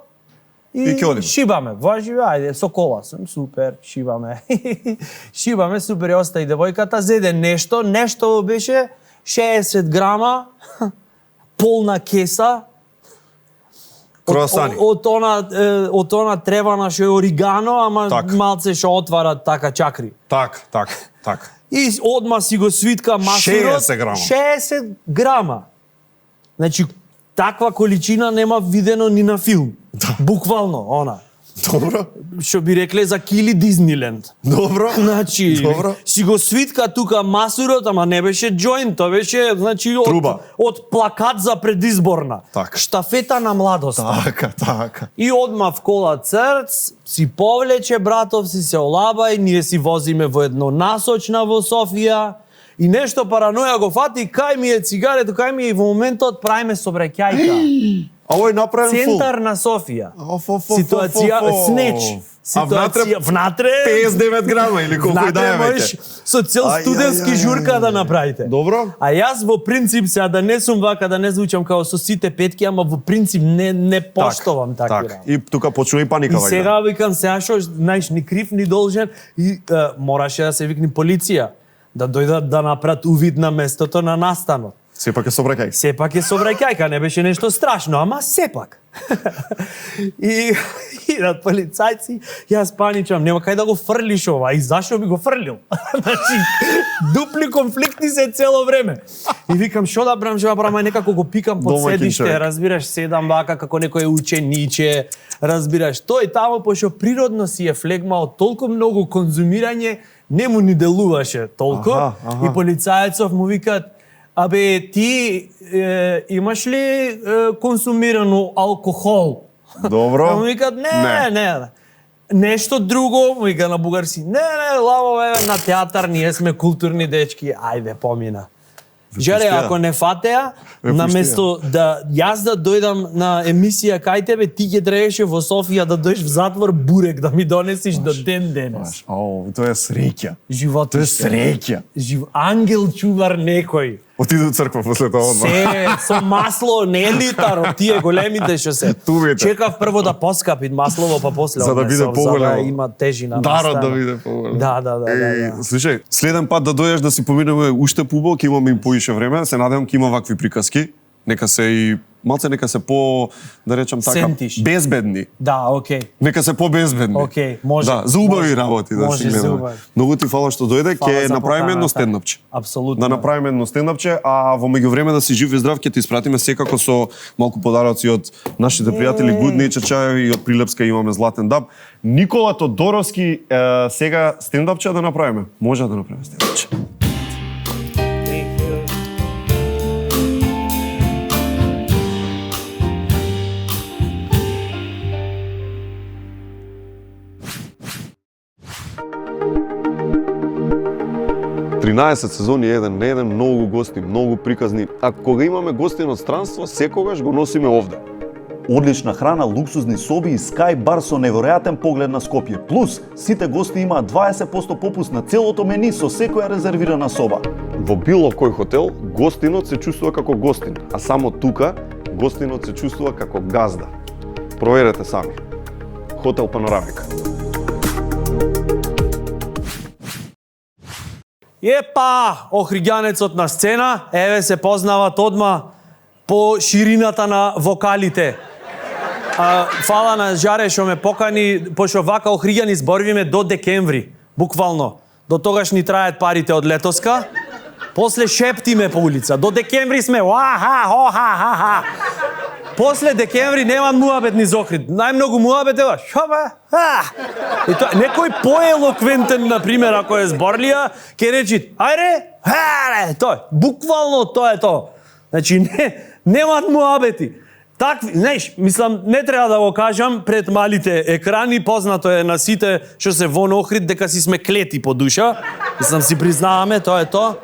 [SPEAKER 18] и шибаме. Важи, ајде, со кола сум, супер, шибаме. Шибаме, супер, и остаи девојката, зеде нешто беше 60 грама, полна кеса,
[SPEAKER 1] круасани.
[SPEAKER 18] Од она требана што е оригано, ама малце што отвара така чакри.
[SPEAKER 1] Так.
[SPEAKER 18] И одма си го свитка масирот.
[SPEAKER 1] 60 грама.
[SPEAKER 18] 60 грама. Значи, таква количина нема видено ни на филм. Буквално, она.
[SPEAKER 1] Добро.
[SPEAKER 18] Што би рекле за Кили Дизниленд.
[SPEAKER 1] Добро.
[SPEAKER 18] Значи, си го свитка тука масурот, ама не беше джоинт, тоа беше, значи, од плакат за предизборна. Штафета на младост.
[SPEAKER 1] Така.
[SPEAKER 18] И одма в кола црц, си повлече братов, си се олаба и ние си возиме во еднонасочна во Софија. И нешто параноја го фати, кај ми е цигарето, кај ми е и во моментот правиме собраќајка.
[SPEAKER 1] А овој направен фул.
[SPEAKER 18] Центар на Софија. Ситуација снеч. Внатре
[SPEAKER 1] 59 грама или колку и даја веќе.
[SPEAKER 18] Со цел студентски журка да направите.
[SPEAKER 1] Добро.
[SPEAKER 18] А јас во принцип сега да не сум вака, да не звучам као со сите петки, ама во принцип не поштовам такви работи.
[SPEAKER 1] И тука почнува и паника
[SPEAKER 18] вајда. И сега викам сега што, знаеш, ни крив ни должен и мораше да се викне полиција да дојдат да направат увид на местото на настанот.
[SPEAKER 1] Сепак е собраќајка.
[SPEAKER 18] Сепак е собраќајка, не беше нешто страшно, ама сепак. И идат полицајци, јас паничам, нема кај да го фрлиш ова, и зашо би го фрлил? Значи, дупли конфликти се цело време. И викам, шо да брам, некако го пикам под седиште, разбираш, седам вака како некој учениче, разбираш, тој тамо, пошто природно си е флегма од толку многу конзумирање, не му ни делуваше толку, и полицајцов му викат, абе, ти имаш ли консумирано алкохол?
[SPEAKER 1] Добро.
[SPEAKER 18] Му викат, не. Нешто друго, му вика на бугарски, не, лаво, на театар, ние сме културни дечки, ајде, помина. Жере, ако не фатеа, наместо да јас да дојдам на емисија кај тебе, ти ќе требаше во Софија да дојдеш в затвор бурек да ми донесиш до ден денес.
[SPEAKER 16] Тоа е среќа.
[SPEAKER 18] Живот
[SPEAKER 16] Тоа е среќа.
[SPEAKER 18] Ангел чувар некој.
[SPEAKER 16] Отиде до црква после тоа одма.
[SPEAKER 18] Се со масло, не литар, од тие големите што се. Чекав прво да поскапи маслово, па после
[SPEAKER 16] за да биде поголемо.
[SPEAKER 18] За да има тежина.
[SPEAKER 16] Дарот да биде поголемо.
[SPEAKER 18] Да.
[SPEAKER 16] Слушај, следен пат да дојдеш да си поминеме уште пубо, ќе имаме и поише време, се надевам ќе има вакви приказки. Нека се и малце нека се по, да речам така,
[SPEAKER 18] Сентиш.
[SPEAKER 16] безбедни.
[SPEAKER 18] Да, окей.
[SPEAKER 16] Нека се по-безбедни.
[SPEAKER 18] Окей, може.
[SPEAKER 16] Да, за убави работи да
[SPEAKER 18] може,
[SPEAKER 16] си гледаме. Многу ти фала што дојде, ќе направиме едно стендапче.
[SPEAKER 18] Апсолутно.
[SPEAKER 16] Да направиме едно стендапче, а во меѓувреме да си жив и здрав ќе ти испратиме секако со малку подароци од нашите пријатели Good Nature чаеви и од Прилепска имаме златен даб. Никола Тодоровски сега стендапче да направиме. Може да направиме стендапче.
[SPEAKER 1] сезони еден на еден, многу гости, многу приказни, а кога имаме гости од странство, секогаш го носиме овде.
[SPEAKER 19] Одлична храна, луксузни соби и Sky бар со неверојатен поглед на Скопје. Плюс, сите гости имаат 20% попуст на целото мени со секоја резервирана соба.
[SPEAKER 1] Во било кој хотел, гостинот се чувствува како гостин, а само тука, гостинот се чувствува како газда. Проверете сами. Хотел Панорамика.
[SPEAKER 18] Епа, Охриѓанецот на сцена, еве се познават одма по ширината на вокалите. Фала на Жаре што ме покани, пошто вака Охриѓани зборвиме до декември, буквално. До тогаш ни трајат парите од летоска, после шептиме по улица. До декември сме ха. После декември нема муабет ни за Охрид. Најмногу муабет е шо бе? И тоа некој поелоквентен, на пример, ако е зборлија, ќе речи ајде, тоа, буквално тоа е тоа. Значи немаат муабети. Такви, знаеш, мислам, не треба да го кажам пред малите екрани, познато е на сите што се во Охрид дека си сме клети по душа. Мислам, си признаваме, тоа е тоа.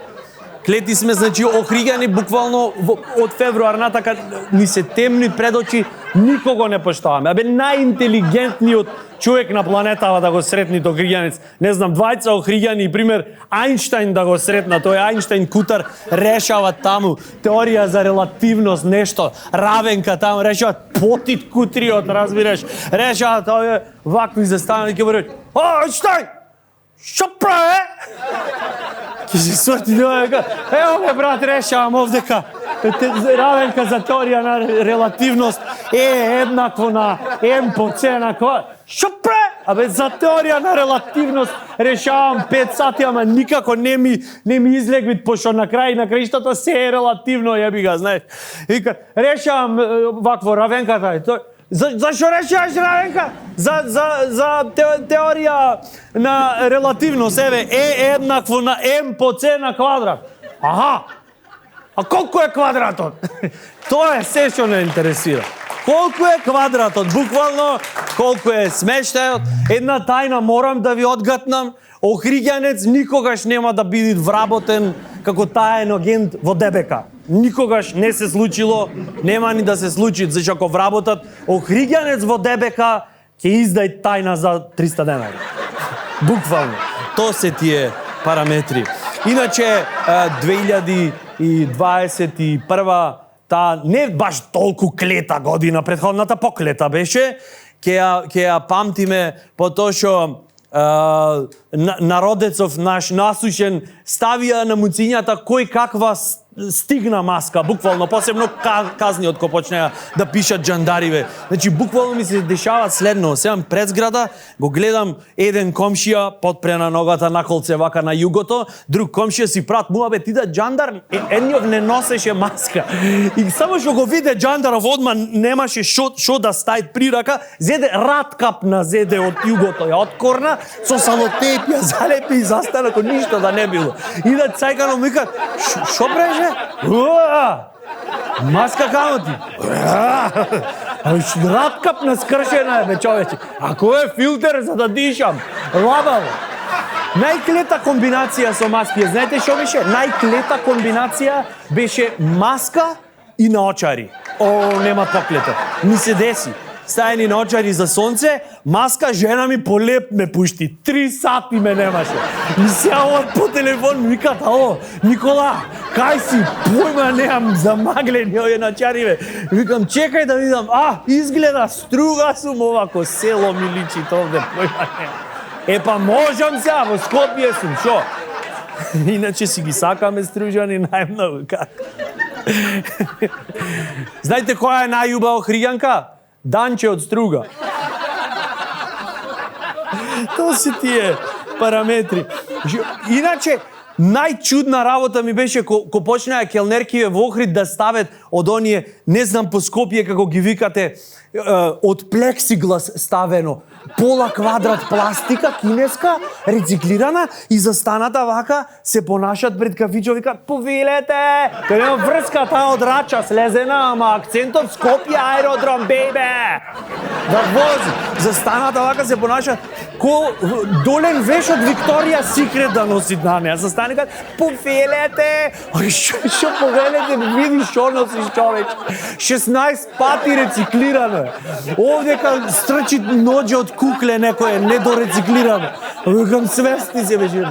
[SPEAKER 18] Клети сме, значи, Охриѓани буквално од февруар натака ни се темни пред очи, никого не поштаваме. Абе, најинтелигентниот човек на планетава да го сретни Охриѓанец. Не знам, двајца Охриѓани, пример, Ајнштајн да го сретна, тој Ајнштајн Кутар решава таму теорија за релативност, нешто, Равенка таму решава потит Кутриот, разбираш, решава тоа вакви застанали ќе бъдат. Ајнштајн! Што прави? Ке се сорти дојка. Ево ме брат, решавам овдека. Равенка за теорија на релативност еднакво на М по С на квадрат. Што прави? Абе за теорија на релативност решавам 5 сати, ама никако не ми излегвит, пошто на краиштата се е релативно, јеби га, знаеш. Вика, решавам вакво Равенката. Зашо решаваш Равенка? За теорија на релативност, еве, е еднакво на М по С на квадрат. Аха! А колку е квадратот? Тоа е се што не интересира. Колку е квадратот? Буквално, колку е смештајот? Една тајна морам да ви одгатнам. Охриѓанец никогаш нема да биде вработен како таен агент во ДБК. Никогаш не се случило, нема ни да се случи, зашто ако вработат Охриѓанец во ДБК, ќе издај тајна за 300 денари. Буквално. Тоа се тие параметри. Иначе, 2021 таа не баш толку клета година, претходната поклета беше, ќе ја памтиме по тоа што народецов наш насушен ставија на муцињата кој каква стигна маска, буквално, посебно казниот кој почнеа да пишат джандариве. Значи, буквално ми се дешава следно. Седам пред зграда, го гледам еден комшија подпре на ногата на колце вака на југото, друг комшија си прат муабе, ти да джандар, едниот не носеше маска. И само што го виде джандаров, одма немаше шо да стајт при рака, зеде раткапна зеде од југото, ја откорна, со салотеп ја залепи и застана ко ништо да не било. И да цајкано ми кажат, шо преже? Маска камо ти? Раткапна скршена е, бе човече. Ако е филтер за да дишам, лабаво. Најклета комбинација со маски, знаете што беше? Најклета комбинација беше маска и наочари. О, нема поклета. Ми се деси. Стајани наочари за сонце, маска, жена ми полеп ме пушти. 3 сати ме немаше. Ми се јават по телефон, ми викат, ало, Никола, кај си? Појма немам, замаглени овие наочари, бе. Викам, чекај да видам, изгледа, струга сум овако, село ми личи овде, појма немам. Па можам сега, во Скопје сум, шо? Иначе си ги сакаме стружани најмногу, како? Знаете која е најубава хријанка? Данче од Струга. Тоа се тие параметри. Иначе, најчудна работа ми беше ко почнаа келнеркиве во Охрид да стават од оние, не знам по Скопје како ги викате, од плексиглас ставено, пола квадрат пластика, кинеска, рециклирана и застаната вака се понашат пред кафичо, викат, повелете, кај нема врска таа од Рача слезена, ама акцентот Скопје аеродром, бебе! Да вози, застаната вака се понашат, ко долен веш од Викторија Секрет да носи на неа, застане кај, повелете, шо повелете, види шо носиш човеч, 16 пати рециклирано. Овдека стрчи ноđe од кукле некое недорециклирано. Викам, свести се беше.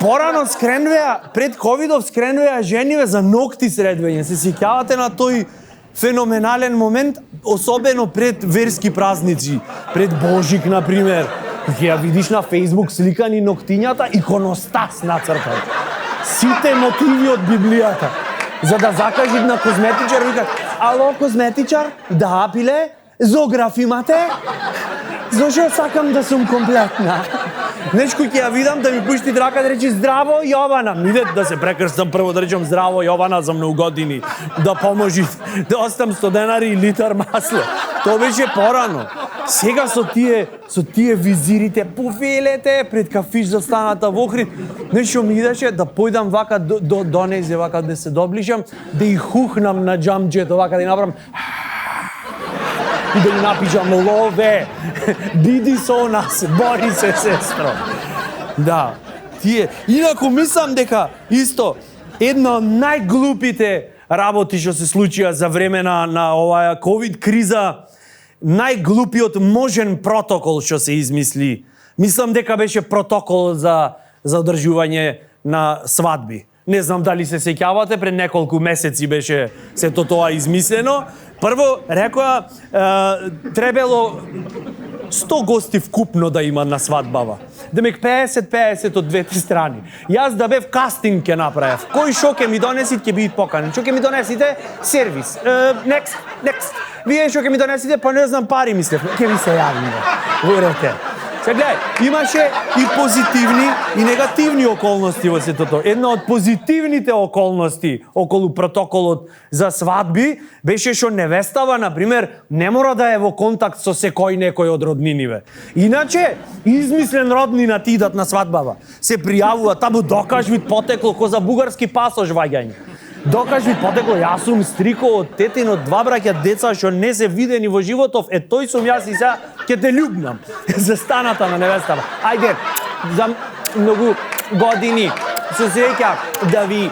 [SPEAKER 18] Порано скренвеа, пред ковидов скренвеа жениве за ногти средвење. Се сеќавате на тој феноменален момент, особено пред верски празници, пред Божик, например. Ќе ја видиш на Фейсбук сликани ноктињата, иконостас нацртан. Сите мотиви од Библијата. За да закажат на козметичар, викат, ало, козметичар, да, пиле, зограф имате? Зошто сакам да сум комплетна. Нешко ќе ја видам да ми пушти драка да речи здраво Јована. Иде да се прекрстам прво да речам здраво Јована за многу години. Да поможи, да остам 100 денари и литар масло. Тоа беше порано. Сега со тие визирите, повелете пред кафиш за станата во Охрид. Нешто ми идеше да појдам вака до незе, вака да се доближам, да и хухнам на џамџето, вака да и направам и да ми напишам лове, биди со нас, бори се, сестро. Да, тие. Инаку мислам дека исто една од најглупите работи што се случија за време на оваа ковид криза, најглупиот можен протокол што се измисли. Мислам дека беше протокол за одржување на свадби. Не знам дали се сеќавате, пред неколку месеци беше сето тоа измислено. Прво, рекоа, требало 100 гости вкупно да има на свадбава. Демек 50-50 од двете страни. Јас да бев кастинг ќе направев. Кој шо ќе ми донесите, ќе бидат поканени. Што ќе ми донесите? Сервис. Next. Вие што ќе ми донесите? Па не знам, пари мислев. Ќе ви се јавиме. Верете. Сега гледај, имаше и позитивни и негативни околности во сето тоа. Една од позитивните околности околу протоколот за свадби беше што невестава, например, не мора да е во контакт со секој некој од родниниве. Иначе, измислен роднина ти идат на свадбава. Се пријавува, таму докаж вид потекло, ко за бугарски пасош ваѓање. Докаж вид потекло, јас сум стрико од тетин од 2 браќа деца што не се видени во животов, тој сум јас и сега ќе те љубнам за станата на невестава. Ајде, за многу години со среќа да ви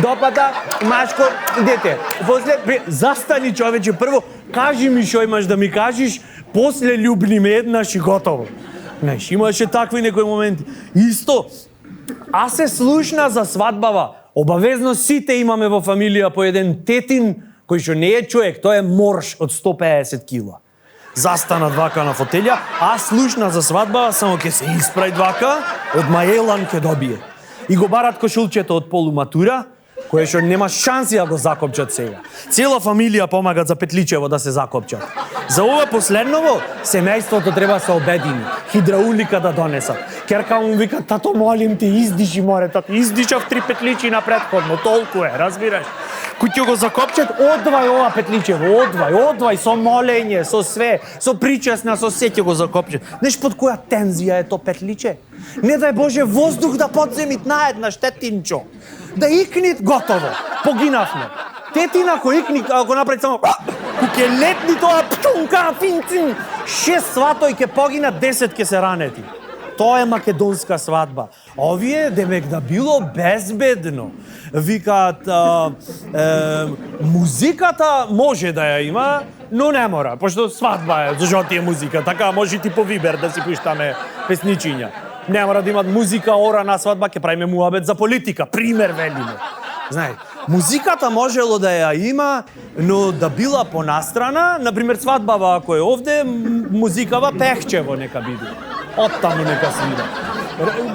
[SPEAKER 18] допада машко дете. После застани човече, прво кажи ми што имаш да ми кажиш, после љубни ме еднаш и готово. Знаеш, имаше такви некои моменти. Исто, а се слушна за свадбава. Обавезно сите имаме во фамилија по еден тетин кој што не е човек, тој е морш од 150 кила. Застанат вака на фотелја, а слушна за свадба, само ќе се испрајд вака, од маелан ќе добие. И го барат кошулчето од полуматура, кое што нема шанси да го закопчат сега. Цела фамилија помагат за петличево да се закопчат. За ова последново, семејството треба се обедини, хидраулика да донесат. Керка му вика, тато молим те, издиши море, тато, издишав 3 петличи на претходно, толку е, разбираш? Кој ќе го закопчат, одвај ова петличево, одвај, со молење, со све, со причесна, со се ќе го закопчат. Знаеш под која тензија е то петличе? Не дај Боже воздух да подземит наеднаш, тетинчо. Да икнит, готово, погинавме. Тетина кој икни, ако направи само кој ќе летни тоа птунка, финцин, 6 сватој ќе погинат, 10 ќе се ранети. тоа е македонска свадба. Овие, демек, да било безбедно. Викаат, музиката може да ја има, но не мора, пошто свадба е, зашто ти е музика, така може ти по Вибер да си пуштаме песничиња. Не мора да имат музика, ора на свадба, ќе правиме муабет за политика, пример велиме. Знај, музиката можело да ја има, но да била понастрана, например свадбава ако е овде, музикава пехчево нека биде. Оттаму нека свида.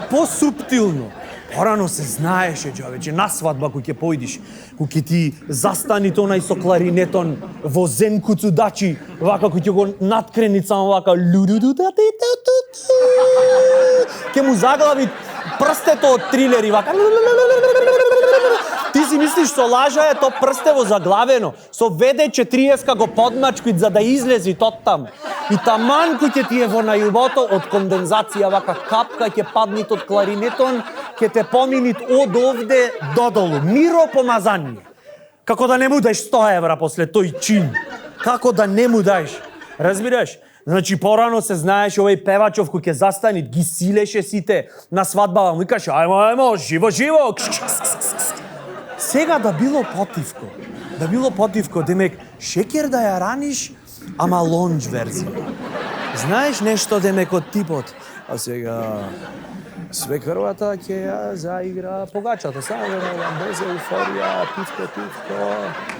[SPEAKER 18] Посуптилно. Порано се знаеше, човече, на свадба кој ќе појдиш, кој ќе ти застани тонај со кларинетон во зенкуцу дачи, вака кој ќе го надкрени само вака ќе му заглави прстето од трилери, вака. Ти си мислиш со лажа е то прстево заглавено, со ВД-40 го подмачквит за да излези тоттам. И таман кој ќе ти е во најубото од кондензација вака капка ќе паднит од кларинетон, ќе те поминит од овде додолу. Миро помазание. Како да не му даеш 100 евра после тој чин. Како да не му даеш. Разбираш? Значи порано се знаеш овој певачов кој ќе застани, ги силеше сите на свадбава, му викаше ајмо, живо. Сега да било потивко. Да било потивко, демек шекер да ја раниш, ама лонж верзија. Знаеш нешто демек од типот. А сега свекрвата ќе ја заигра погачата. Само без еуфорија, тивко.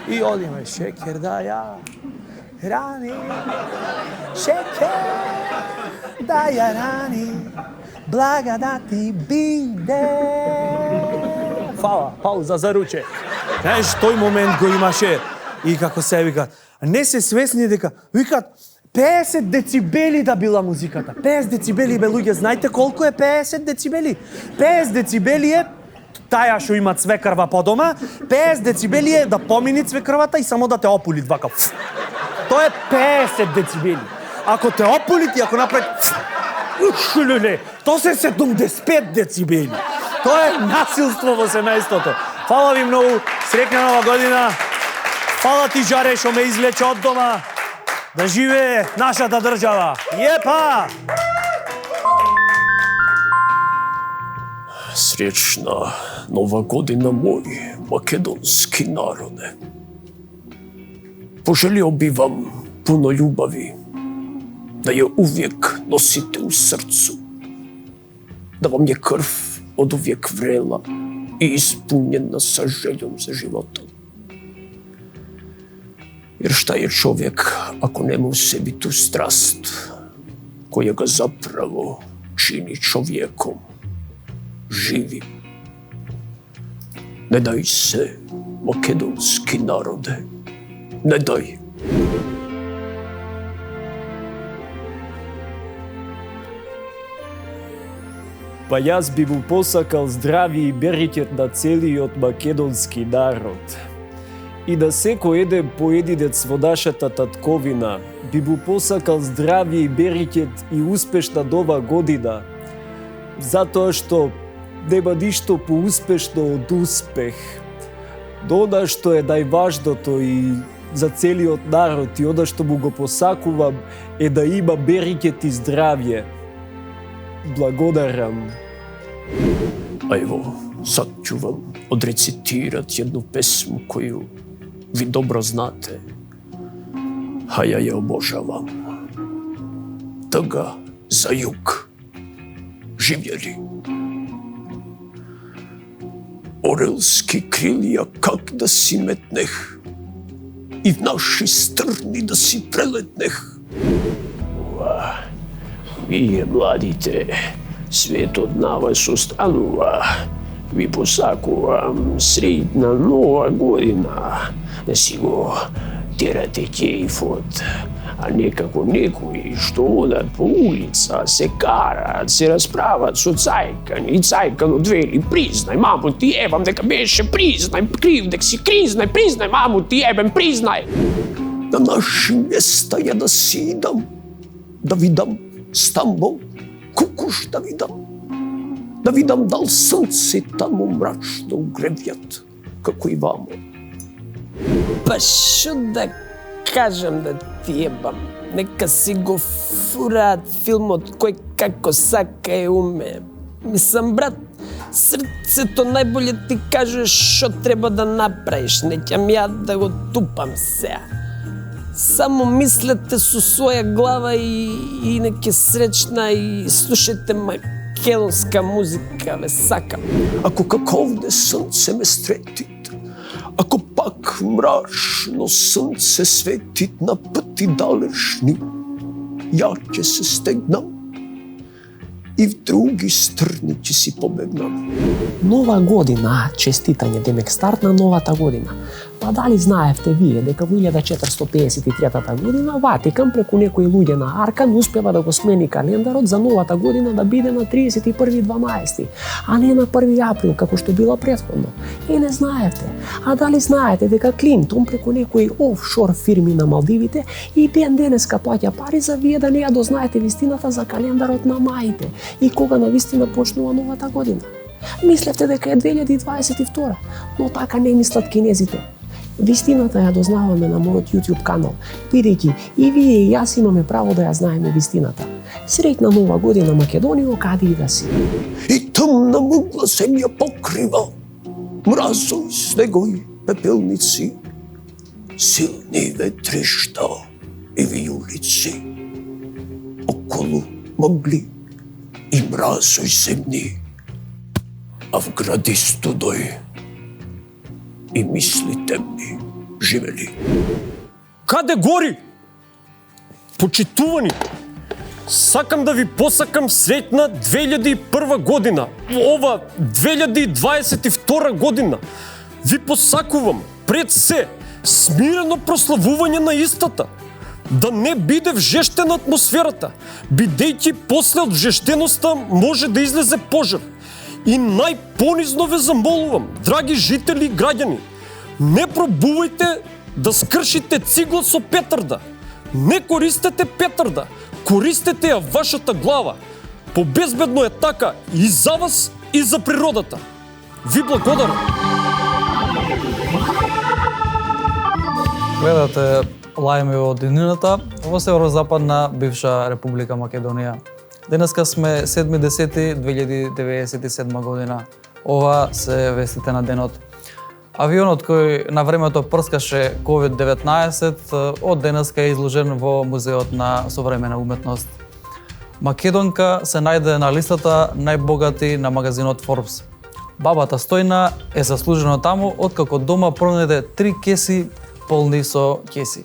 [SPEAKER 18] И одиме шекер да ја рани. Шекер да ја рани. Блага да ти биде. Фала, пауза за руче. Знаеш, тој момент го имаше и како се викат, не се свесни дека викат 50 децибели да била музиката. 50 децибели бе луѓе, знаете колку е 50 децибели? 50 децибели е таја што има цвекрва по дома, 50 децибели е да помини цвекрвата и само да те опули вака. Тоа е 50 децибели. Ако те опули ти, ако направи тоа се 75 децибели. Тоа е насилство во семејството. Фала ви многу, среќна нова година. Фала ти, Жаре, што ме излече од дома. Да живее нашата држава. Јепа!
[SPEAKER 6] Среќна нова година, мој македонски народе. Пожелио би вам пуно љубави, да ја увек носите у срцу, да вам е крв од увек врела и исполнена са желјом за животот. Jer šta je čovjek ako nema u sebi tu strast koja ga zapravo čini čovjekom živim. Ne daj se, makedonski narode, ne daj.
[SPEAKER 8] Па јас би му посакал здрави и беритет на целиот македонски народ. И да секој еден поединец во нашата татковина би му посакал здрави и беритет и успешна нова година, затоа што нема ништо поуспешно од успех. Но она што е најважното и за целиот народ и она што му го посакувам е да има беритет и здравје. Благодарам.
[SPEAKER 6] А ево, сад ću vam odrecitirat jednu pesmu koju vi dobro znate, a ja je obožavam. Тъга за юг живели. Орелски крилја как да си метнех и в наши страни да си прелетнех. Вие, младите, светот на вас останува. Ви посакувам среќна нова година, да си го терате кејфот, а не како некои што одат по улица, се карат, се расправат со цајкани и цајкано двери. Признај, маму ти ебам дека беше, признај, крив дек си, признај, маму ти ебам, признај. На наши места ја да си идам, да видам Стамбул, Кукуш да видам дал сонце таму мрачно угревјат, како и вамо.
[SPEAKER 7] Па шо да кажам да ти ебам? нека си го фураат филмот кој како сака и уме. Мислам, брат, срцето најболje ти каже што треба да направиш, не ќам ја да го тупам сега. Само мислете со своја глава и неке сречна и слушайте македонска музика, ве сакам.
[SPEAKER 6] Ако како овде сонце ме стретит, ако пак мрачно сонце светит на пъти далечни, ја ќе се стегнам и в други страни ќе си побегнам.
[SPEAKER 7] Нова година, честитање, демек старт на новата година. Па дали знаевте вие дека во 1453 година Ватикан преку некои луѓе на Аркан успева да го смени календарот за новата година да биде на 31.12, а не на 1 април како што било претходно. И не знаевте. А дали знаете дека Клинтон преку некои офшор фирми на Малдивите и ден денеска плаќа пари за вие да не ја дознаете вистината за календарот на маите и кога на вистина почнува новата година? Мислевте дека е 2022, но така не мислат кинезите. Вистината ја дознаваме на мојот YouTube канал, бидејќи и вие и јас имаме право да ја знаеме вистината. Среќна нова година, Македонијо, каде и да си.
[SPEAKER 6] И тъмна мъгла се ми ја покрива, мразови снегови пепелници, силни ветришта и вијулици. Околу мъгли и мразови земни, а в гради студои и мисли темни живели.
[SPEAKER 8] Каде гори? Почитувани, сакам да ви посакам среќна 2001 година. Ова 2022 година. Ви посакувам пред се смирено прославување на истата. Да не биде вжештена атмосферата, бидејќи после од вжештеноста може да излезе пожар. И најпонизно ве замолувам, драги жители и граѓани, не пробувајте да скршите цигла со петарда. Не користете петарда, користете ја вашата глава. Побезбедно е така и за вас, и за природата. Ви благодарам.
[SPEAKER 17] Гледате лајми од денината во северозападна бивша Република Македонија. Денеска сме 7.10.2097 година. Ова се вестите на денот. Авионот кој на времето прскаше COVID-19 од денеска е изложен во Музеот на современа уметност. Македонка се најде на листата најбогати на магазинот Forbes. Бабата Стојна е заслужено таму откако дома пронеде 3 кеси полни со кеси.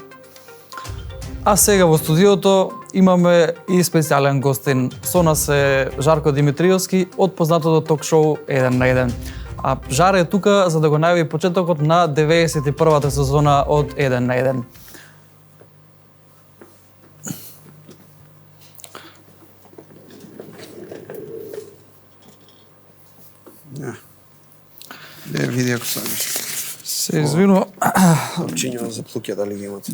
[SPEAKER 17] А сега во студиото имаме и специјален гостин. Со нас е Жарко Димитриевски од познатото ток-шоу 1 на 1. А Жаре е тука за да го најави почетокот на 91-та сезона од 1 на 1.
[SPEAKER 20] Не види ако сакаш.
[SPEAKER 17] Се извинувам.
[SPEAKER 20] Обчињува за плуќе дали ги имате.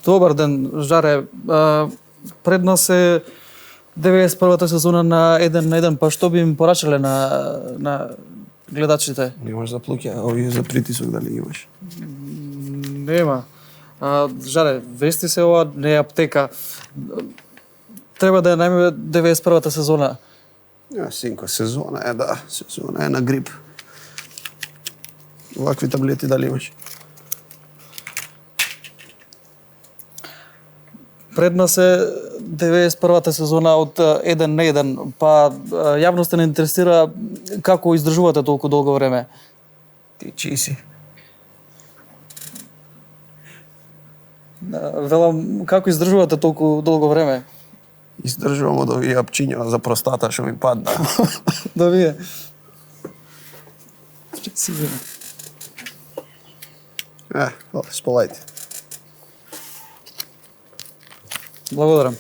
[SPEAKER 17] Добар ден, Жаре. Пред нас е 91-та сезона на 1 на 1, па што би им порачале на гледачите?
[SPEAKER 20] Немаш за плуќе, а овие за притисок дали ги имаш?
[SPEAKER 17] Нема. Жаре, вести се ова не е аптека. Треба да ја најме 91-та сезона.
[SPEAKER 20] Синко, сезона е, да. Сезона е на грип. Вакви таблети дали имаш?
[SPEAKER 17] Пред нас е 91-та сезона од 1 на 1, па јавноста не интересира како издржувате толку долго време.
[SPEAKER 20] Ти чии си?
[SPEAKER 17] Велам, како издржувате толку долго време?
[SPEAKER 20] Издржувам од овие апчиња за простата што ми падна.
[SPEAKER 17] Да вие.
[SPEAKER 20] Сполајте.
[SPEAKER 17] Благодарам.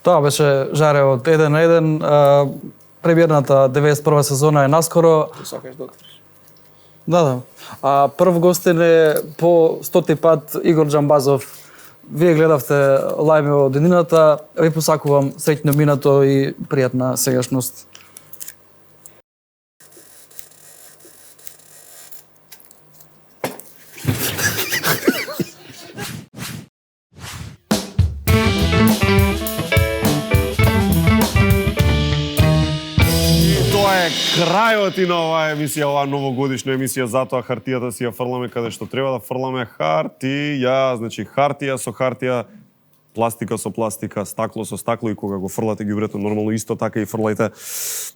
[SPEAKER 17] Тоа беше Жаре од 1 на 1. Премиерната 91 сезона е наскоро.
[SPEAKER 20] Сакаш да отвориш?
[SPEAKER 17] Да. А прв гостин е по 100-ти пат Игор Џамбазов. Вие гледавте лајми од денината. Ви посакувам среќно минато и пријатна сегашност.
[SPEAKER 16] е крајот и на оваа емисија, оваа новогодишна емисија, затоа хартијата си ја фрламе каде што треба да фрламе хартија. Значи хартија со хартија, пластика со пластика, стакло со стакло и кога го фрлате ѓубрето нормално исто така и фрлајте.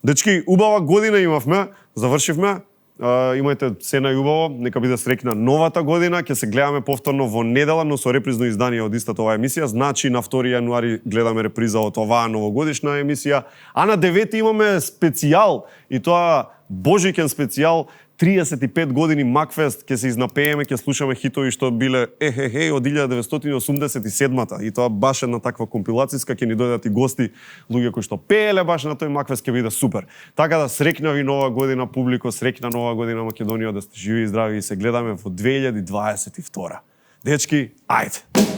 [SPEAKER 16] Дечки, убава година имавме, завршивме. Имајте се најубаво, нека биде среќна новата година, ќе се гледаме повторно во недела, но со репризно издание од истата оваа емисија. Значи на 2 јануари гледаме реприза од оваа новогодишна емисија, а на 9 имаме специјал, и тоа божиќен специјал, 35 години Макфест, ќе се изнапееме, ќе слушаме хитови што биле од 1987-та, и тоа баш една таква компилацијска, ќе ни дојдат и гости, луѓе кои што пееле баш на тој Макфест, ќе биде супер. Така да среќна ви нова година публико, среќна нова година Македонија, да сте живи и здрави и се гледаме во 2022. Дечки, ајде!